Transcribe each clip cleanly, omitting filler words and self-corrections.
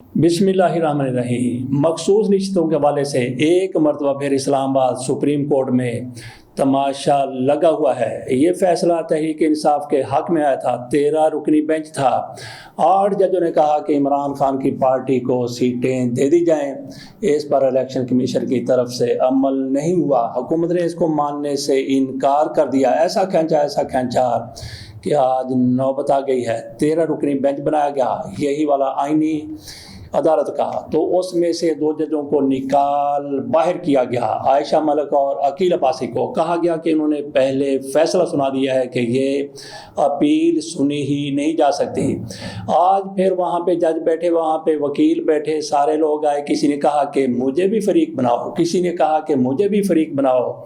बिस्मिल्लाहिर्रहमानिर्रहीम। मखसूस निश्चितों के हवाले से एक मरतबा फिर इस्लामाबाद सुप्रीम कोर्ट में तमाशा लगा हुआ है। ये फैसला तहरीक इंसाफ के हक में आया था। 13 रुकनी बेंच था। 8 जजों ने कहा कि इमरान खान की पार्टी को सीटें दे दी जाएं। इस पर इलेक्शन कमीशन की तरफ से अमल नहीं हुआ। हुकूमत ने इसको मानने से इनकार कर दिया। ऐसा खैंचा कि आज नौबत आ गई है। 13 रुकनी बेंच बनाया गया, यही वाला आईनी अदालत का। तो उसमें से 2 जजों को निकाल बाहर किया गया। आयशा मलिक और अकील अब्बासी को कहा गया कि इन्होंने पहले फैसला सुना दिया है कि ये अपील सुनी ही नहीं जा सकती। आज फिर वहाँ पे जज बैठे, वहाँ पे वकील बैठे, सारे लोग आए। किसी ने कहा कि मुझे भी फरीक बनाओ, किसी ने कहा कि मुझे भी फरीक बनाओ।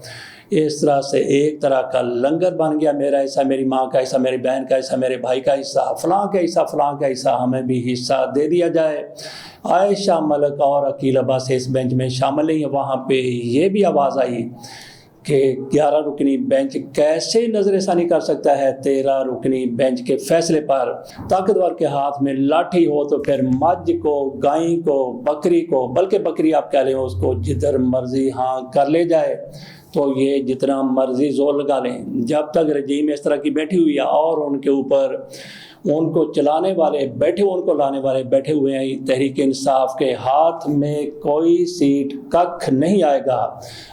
इस तरह से एक तरह का लंगर बन गया। मेरा हिस्सा, मेरी माँ का हिस्सा, मेरी बहन का हिस्सा, मेरे भाई का हिस्सा, फलां का हिस्सा, फलां का हिस्सा, हमें भी हिस्सा दे दिया जाए। आयशा मलिक और अकील अब्बासी इस बेंच में शामिल नहीं है। वहाँ पे ये भी आवाज़ आई कि 11 रुकनी बेंच कैसे नज़रसानी कर सकता है 13 रुकनी बेंच के फैसले पर। ताकतवर के हाथ में लाठी हो तो फिर मझ को, गाय को, बकरी को, बल्कि बकरी आप कह लें उसको, जिधर मर्जी हाँ कर ले जाए, तो ये जितना मर्जी जोर लगा लें। जब तक रजीम इस तरह की बैठी हुई है और उनके ऊपर उनको चलाने वाले बैठे, उनको लाने वाले बैठे हुए हैं, तहरीक इंसाफ के हाथ में कोई सीट कख नहीं आएगा।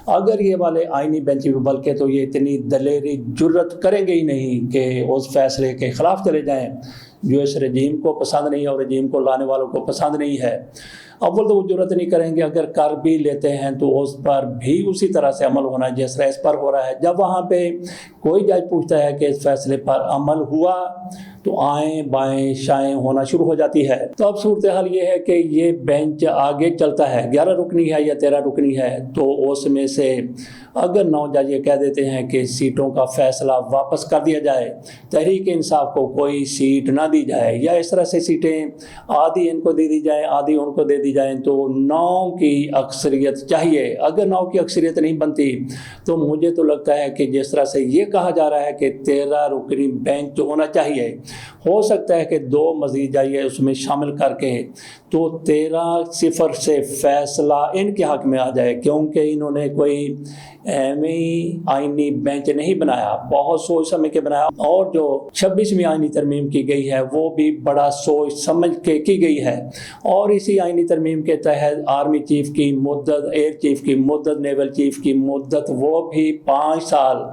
अगर ये वाले आईनी बेंच भी बल्कि तो ये इतनी दलेरी जुर्रत करेंगे ही नहीं कि उस फैसले के ख़िलाफ़ चले जाएं जो इस रजीम को पसंद नहीं है और रजीम को लाने वालों को पसंद नहीं है। अव्वल तो वो जरूरत नहीं करेंगे, अगर कर भी लेते हैं तो उस पर भी उसी तरह से अमल होना है जिस तरह इस पर हो रहा है। जब वहाँ पे कोई जज पूछता है कि इस फैसले पर अमल हुआ तो आएँ बाएँ शाएँ होना शुरू हो जाती है। तो अब सूरत हाल ये है कि ये बेंच आगे चलता है। 11 रुकनी है या 13 रुकनी है, तो उसमें से अगर 9 जज ये कह देते हैं कि सीटों का फैसला वापस कर दिया जाए, तहरीक इंसाफ को कोई सीट ना दी जाए, या इस तरह से सीटें आधी इनको दे दी जाए आधी उनको दे दी जाए, तो 9 की अक्सरियत चाहिए। अगर 9 की अक्सरियत नहीं बनती तो मुझे तो लगता है कि जिस तरह से ये कहा जा रहा है कि 13 रुकनी बेंच होना चाहिए, हो सकता है कि 2 मजीद जाइए उसमें शामिल करके तो 13-0 से फैसला इनके हक में आ जाए। क्योंकि इन्होंने कोई एवं आईनी बेंच नहीं बनाया, बहुत सोच समझ के बनाया। और जो 26वीं आईनी तरमीम की गई है वो भी बड़ा सोच समझ के की गई है। और इसी आईनी तरमीम के तहत आर्मी चीफ की मुद्दत, एयर चीफ की मुद्दत, नेवल चीफ की मुद्दत वो भी 5 साल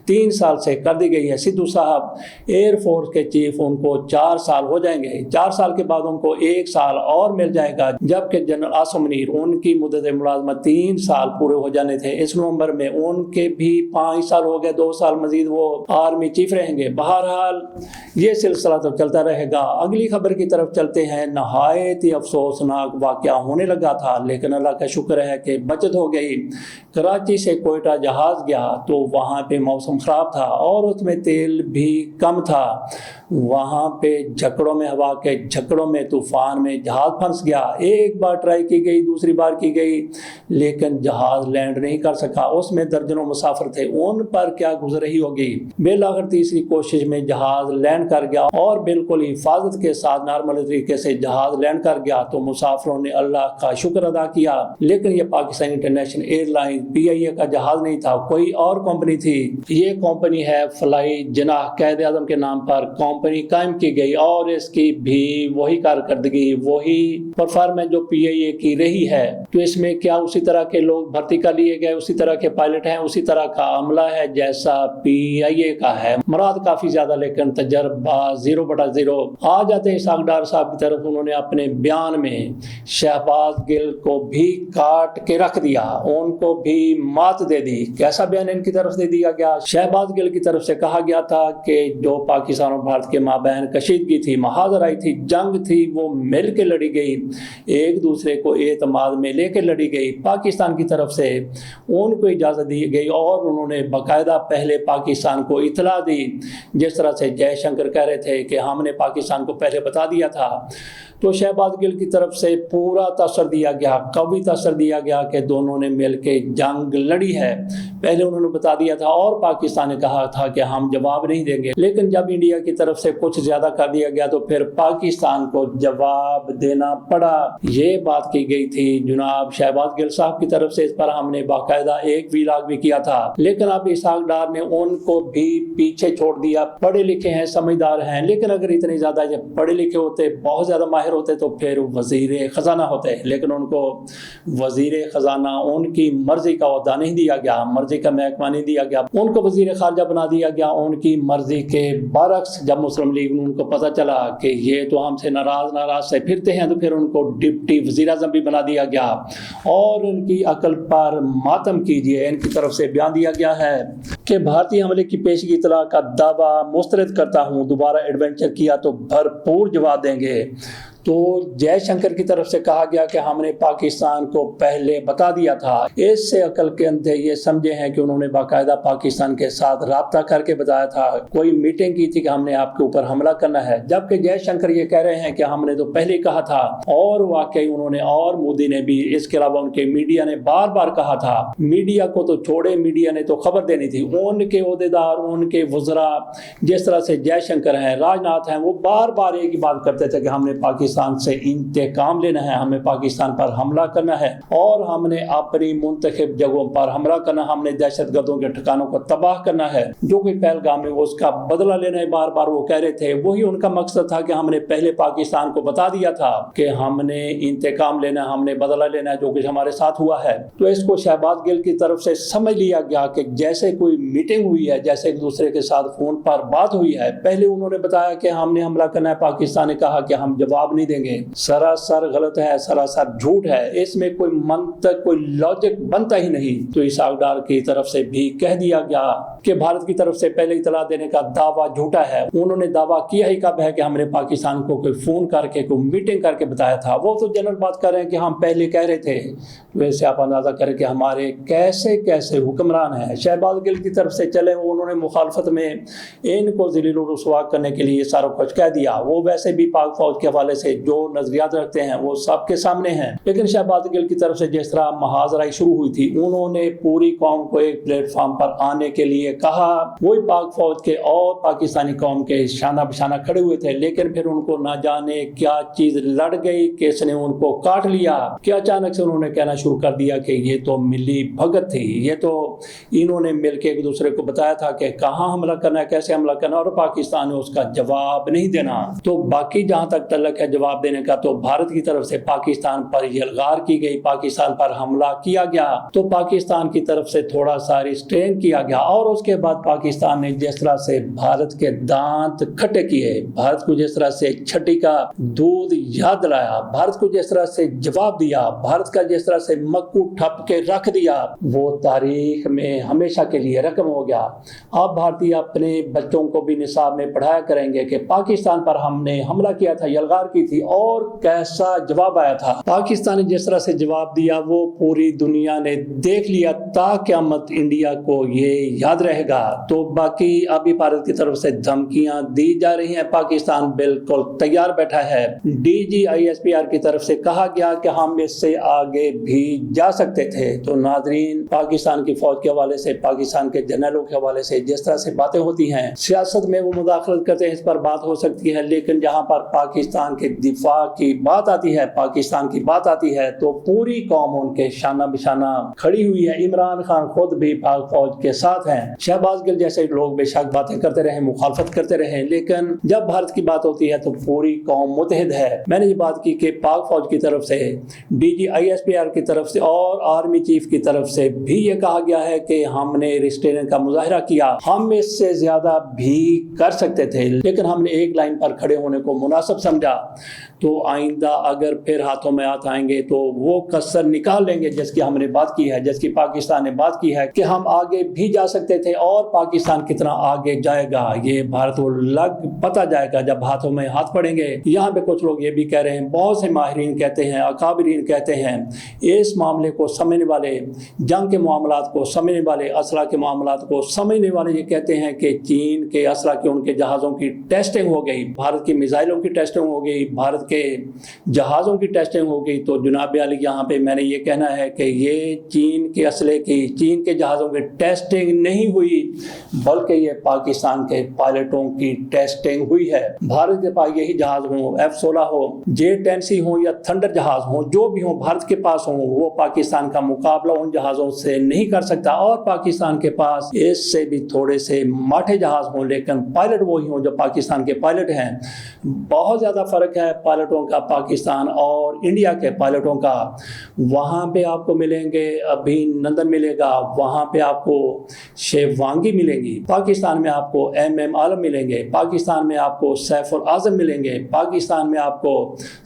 3 साल से कर दी गई है। सिद्धू साहब एयर फोर्स के चीफ, उनको 4 साल हो जाएंगे। 4 साल के बाद उनको 1 साल और मिल जाएगा। जबकि जनरल आसिम मुनीर, उनकी मुद्दत मुलाजमत 3 साल पूरे हो जाने थे इस नवंबर में, उनके भी 5 साल हो गए, 2 साल मजीद वो आर्मी चीफ रहेंगे। बहरहाल ये सिलसिला तो चलता रहेगा। अगली खबर की तरफ चलते हैं। नहायत ही अफसोसनाक वाक़या होने लगा था, लेकिन अल्लाह का शुक्र है कि बचत हो गई। कराची से कोयटा जहाज़ गया तो वहाँ पे मौसम ख़राब था और उसमें तेल भी कम था। वहाँ पे झकड़ों में, हवा के झकड़ों में, तूफ़ान में जहाज़ फंस गया। एक बार ट्राई की गई, दूसरी बार की गई, लेकिन जहाज़ लैंड नहीं कर सका। उसमें दर्जनों मुसाफिर थे, उन पर क्या गुजर रही होगी। बेलाखिर तीसरी कोशिश में जहाज़ लैंड कर गया और बिल्कुल हिफाजत के साथ नॉर्मल तरीके से जहाज़ लैंड कर गया। तो मुसाफिरों ने अल्लाह का शुक्र अदा किया। लेकिन ये पाकिस्तान इंटरनेशनल एयरलाइन PIA का जहाज़ नहीं था, कोई और कंपनी थी। ये कंपनी है फ्लाई जनाह, कायद आज़म के नाम पर कंपनी कायम की गई और इसकी भी वही कारकर्दगी, वही परफॉर्मेंस जो PIA की रही है। तो इसमें क्या उसी तरह के लोग भर्ती कर लिए गए, उसी तरह के पायलट हैं, उसी तरह का अमला है जैसा PIA का है। मुराद काफ़ी ज़्यादा, लेकिन तजर्बा 0/0। आ जाते हैं इसाक डार साहब की तरफ। उन्होंने अपने बयान में शहबाज गिल को भी काट के रख दिया, उनको भी मात दे दी। कैसा बयान इनकी तरफ से दिया गया? शहबाज गिल की तरफ से कहा गया था कि जो पाकिस्तान और भारत के माबैन कशीदगी थी, महाजर आई थी, जंग थी, वो मिल के लड़ी गई, एक दूसरे को एतमाद में लेके लड़ी गई। पाकिस्तान की तरफ से उनको इजाज़त दी गई और उन्होंने बाकायदा पहले पाकिस्तान को इतला दी, जिस तरह से जयशंकर कह रहे थे कि हमने पाकिस्तान को पहले बता दिया था। تو शहबाज गिल की तरफ से पूरा तसर दिया गया, कवि तसर दिया गया कि दोनों ने मिलकर जंग लड़ी है। पहले उन्होंने बता दिया था और पाकिस्तान ने कहा था कि हम जवाब नहीं देंगे, लेकिन जब इंडिया की तरफ से कुछ ज्यादा कर दिया गया तो फिर पाकिस्तान को जवाब देना पड़ा। ये बात की गई थी जनाब शहबाज गिल साहब की तरफ से। इस पर हमने बाकायदा एक वीलॉग भी किया था, लेकिन अब इसहाक डार ने उनको भी पीछे छोड़ दिया। पढ़े लिखे हैं, समझदार हैं, लेकिन अगर इतने ज्यादा जब पढ़े लिखे होते, बहुत ज्यादा माहिर होते तो फिर वजीर खजाना होते, लेकिन उनको वजीर खजाना उनकी मर्जी का ओहदा नहीं दिया गया, मर्जी का महकमा नहीं दिया गया, उनको वजीर खारजा बना दिया गया उनकी मर्जी के बरक्स। जब मुस्लिम लीग ने उनको पता चला कि ये तो हमसे नाराज से फिरते हैं तो फिर उनको डिप्टी वजीर आज़म भी बना दिया गया और उनकी अकल पर मातम कीजिए। इनकी तरफ से बयान दिया गया है कि भारतीय हमले की पेशगी इतला का दावा मुस्तरद करता हूँ, दोबारा एडवेंचर किया तो भरपूर जवाब देंगे। तो जयशंकर की तरफ से कहा गया कि हमने पाकिस्तान को पहले बता दिया था। इससे अकल के अंधे ये समझे हैं कि उन्होंने बाकायदा पाकिस्तान के साथ राब्ता करके बताया था, कोई मीटिंग की थी कि हमने आपके ऊपर हमला करना है, जबकि जयशंकर ये कह रहे हैं कि हमने तो पहले कहा था। और वाकई उन्होंने और मोदी ने भी, इसके अलावा उनके मीडिया ने बार बार कहा था। मीडिया को तो छोड़े, मीडिया ने तो खबर देनी थी। उनके ओहदेदार, उनके वज़रा जिस तरह से जयशंकर हैं, राजनाथ हैं, वो बार बार एक ही बात करते थे कि हमने पाकिस्तान से इंतकाम लेना है, हमें पाकिस्तान पर हमला करना है और हमने अपनी मुंतखब जगहों पर हमला करना, हमने दहशतगर्दों के ठिकानों को तबाह करना है, जो कि पहलगाम में उसका बदला लेना है। बार बार वो कह रहे थे, वही उनका मकसद था कि हमने पहले पाकिस्तान को बता दिया था कि हमने इंतकाम लेना, हमने बदला लेना है जो कुछ हमारे साथ हुआ है। तो इसको शहबाज गिल की तरफ से समझ लिया गया कि जैसे कोई मीटिंग हुई है, जैसे एक दूसरे के साथ फोन पर बात हुई है। पहले उन्होंने बताया कि हमने हमला करना है, पाकिस्तान ने कहा कि हम जवाब नहीं देंगे। सरासर गलत है, सरासर झूठ है, इसमें कोई मंतक, कोई लॉजिक बनता ही नहीं। तो इसहाक डार की तरफ से भी कह दिया गया कि भारत की तरफ से पहले इतला देने का दावा झूठा है। उन्होंने दावा किया ही कब है कि हमने पाकिस्तान को कोई फोन करके, कोई मीटिंग करके बताया था। वो तो जनरल बात कर रहे हैं कि हम पहले कह रहे थे। वैसे आप अंदाजा करें कि हमारे कैसे कैसे हुक्मरान हैं। शहबाज गिल की तरफ से चले, उन्होंने मुखालफत में इनको ज़लील व रुसवा करने के लिए सारा कुछ कह दिया। वो वैसे भी पाक फौज के हवाले से जो नजरियात रखते हैं वो सबके सामने हैं, लेकिन शहबाज गिल की तरफ से जिस तरह मुहाजराई शुरू हुई थी, उन्होंने पूरी कौम को एक प्लेटफॉर्म पर आने के लिए कहा। वही पाक फौज के और पाकिस्तानी कौम के शाना बशाना खड़े हुए थे, लेकिन फिर उनको ना जाने क्या चीज लड़ गई, किसने उनको काट लिया कि अचानक से उन्होंने कहना शुरू कर दिया कि ये तो मिली भगत थी, ये तो इन्होंने मिलकर एक दूसरे को बताया था कि कहाँ हमला करना है, कैसे हमला करना, और पाकिस्तान ने उसका जवाब नहीं देना। तो बाकी जहां तक तल्लक है जवाब देने का, तो भारत की तरफ से पाकिस्तान पर यलगार की गई, पाकिस्तान पर हमला किया गया, तो पाकिस्तान की तरफ से थोड़ा सा रिस्ट्रेन किया गया। और उसके बाद पाकिस्तान ने जिस तरह से भारत के दांत खट्टे किए, भारत को जिस तरह से छठी का दूध याद दिलाया, भारत को जिस तरह से जवाब दिया, भारत का जिस तरह से मक्कू ठप के रख दिया, वो तारीख में हमेशा के लिए रकम हो गया। अब भारतीय अपने बच्चों को भी निसाब में पढ़ाया करेंगे कि पाकिस्तान पर हमने हमला किया था, यलगार की थी और कैसा जवाब आया था। पाकिस्तान ने जिस तरह से जवाब दिया वो पूरी दुनिया ने देख लिया, ता क़यामत इंडिया को ये याद रहेगा। तो बाकी अभी भारत की तरफ से धमकियां दी जा रही हैं, पाकिस्तान बिल्कुल तैयार बैठा है। DGISPR की तरफ से कहा गया कि हम इससे आगे भी जा सकते थे। तो नाजरीन, पाकिस्तान की फौज के हवाले से, पाकिस्तान के जनरलों के हवाले से जिस तरह से बातें होती हैं, सियासत में वो मुदाखलत करते हैं, इस पर बात हो सकती है, लेकिन जहां पर पाकिस्तान के दिफा की बात आती है, पाकिस्तान की बात आती है, तो पूरी कौम उनके शाना बिशाना खड़ी हुई है। इमरान खान खुद भी पाक फौज के साथ हैं। शहबाज गिल जैसे लोग बेशक बातें करते रहे, मुखालफत करते रहे, लेकिन जब भारत की बात होती है तो पूरी कौम मुतहिद है। मैंने ये बात की कि पाक फौज की तरफ से, DGISPR की तरफ से और आर्मी चीफ की तरफ से भी ये कहा गया है कि हमने रिस्ट्रेन का मुजाहरा किया, हम इससे ज्यादा भी कर सकते थे, लेकिन हमने एक लाइन पर खड़े होने को मुनासिब समझा। तो आइंदा अगर फिर हाथों में हाथ आएंगे तो वो कसर निकाल लेंगे जिसकी हमने बात की है, जिसकी पाकिस्तान ने बात की है कि हम आगे भी जा सकते थे। और पाकिस्तान कितना आगे जाएगा ये भारत को लग पता जाएगा जब हाथों में हाथ पड़ेंगे। यहाँ पे कुछ लोग ये भी कह रहे हैं, बहुत से माहिरीन कहते हैं, अकाबरीन कहते हैं, इस मामले को समझने वाले, जंग के मामलात को समझने वाले, असला के मामलात को समझने वाले ये कहते हैं कि चीन के असला के, उनके जहाज़ों की टेस्टिंग हो गई, भारत की मिसाइलों की टेस्टिंग हो गई, भारत کے جہازوں کی ٹیسٹنگ ہوگی تو جناب عالی یہاں پہ میں نے یہ کہنا ہے کہ یہ چین کے اسلحے کی، چین کے جہازوں کی ٹیسٹنگ نہیں ہوئی، بلکہ یہ پاکستان کے پائلٹوں کی ٹیسٹنگ ہوئی ہے۔ بھارت کے پاس یہی جہاز ہوں، F-16 ہو، J-10C ہوں یا تھنڈر جہاز ہوں، جو بھی ہوں بھارت کے پاس ہوں، وہ پاکستان کا مقابلہ ان جہازوں سے نہیں کر سکتا۔ اور پاکستان کے پاس اس سے بھی تھوڑے سے ماٹھے جہاز ہوں لیکن پائلٹ وہی ہوں جو پاکستان کے پائلٹ ہیں۔ بہت زیادہ فرق ہے پائلٹوں کا پاکستان اور انڈیا کے پائلٹوں کا۔ وہاں پہ آپ کو ملیں گے ابھی نندن ملے گا، وہاں پہ آپ کو شیوانگی ملیں گی، پاکستان میں آپ کو MM عالم ملیں گے، پاکستان میں آپ کو سیف العظم ملیں گے، پاکستان میں آپ کو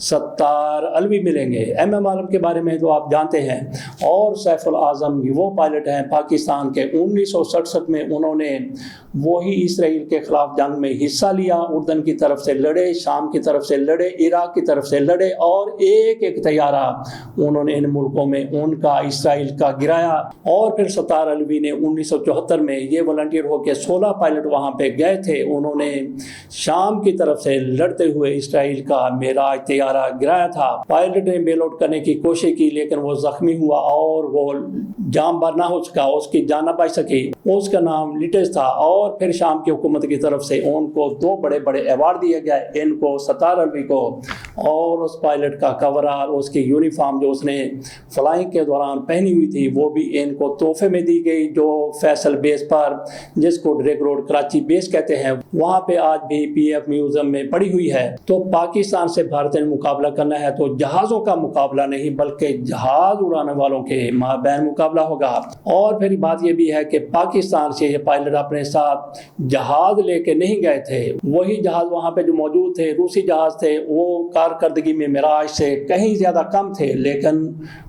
ستار علوی ملیں گے۔ MM عالم کے بارے میں تو آپ جانتے ہیں، اور سیف العظم وہ پائلٹ ہیں پاکستان کے 1967 میں انہوں نے وہی اسرائیل کے خلاف جنگ میں حصہ لیا، اردن کی طرف سے لڑے، شام کی طرف سے لڑے، عراق کی طرف سے لڑے، اور ایک ایک طیارہ انہوں نے ان ملکوں میں ان کا اسرائیل کا گرایا۔ اور پھر ستار علوی نے 1974 میں یہ والنٹیئر ہو کے 16 پائلٹ وہاں پہ گئے تھے، انہوں نے شام کی طرف سے لڑتے ہوئے اسرائیل کا معراج طیارہ گرایا تھا۔ پائلٹ نے بیل آؤٹ کرنے کی کوشش کی لیکن وہ زخمی ہوا اور وہ جان بر نہ ہو سکا، اس کی جان نہ بچ سکی۔ اس کا نام لیٹس تھا، اور پھر شام کی حکومت کی طرف سے ان کو 2 بڑے بڑے ایوارڈ دیے گئے، ان کو ستار علوی کو، اور اس پائلٹ کا کورال، اس کی یونیفارم جو اس نے فلائنگ کے دوران پہنی ہوئی تھی وہ بھی ان کو تحفے میں دی گئی، جو فیصل بیس پر، جس کو ڈریگ روڈ کراچی بیس کہتے ہیں، وہاں پہ آج بھی PF میوزیم میں پڑی ہوئی ہے۔ تو پاکستان سے بھارت نے مقابلہ کرنا ہے تو جہازوں کا مقابلہ نہیں بلکہ جہاز اڑانے والوں کے مابین مقابلہ ہوگا۔ اور پھر بات یہ بھی ہے کہ پاکستان سے یہ پائلٹ اپنے ساتھ جہاز لے کے نہیں گئے تھے، وہی جہاز وہاں پہ جو موجود تھے، روسی جہاز تھے، وہ کارکردگی میں معراج سے کہیں زیادہ کم تھے، لیکن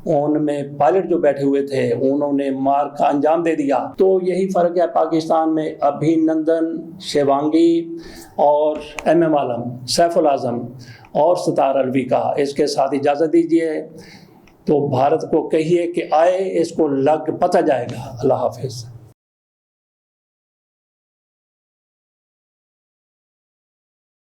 ان میں پائلٹ جو بیٹھے ہوئے تھے انہوں نے مار کا انجام دے دیا۔ تو یہی فرق ہے پاکستان میں ابھی نندن، شیوانگی اور MM عالم، سیف العظم اور ستار علوی کا۔ اس کے ساتھ اجازت دیجیے تو بھارت کو کہیے کہ آئے، اس کو لگ پتہ جائے گا۔ اللہ حافظ۔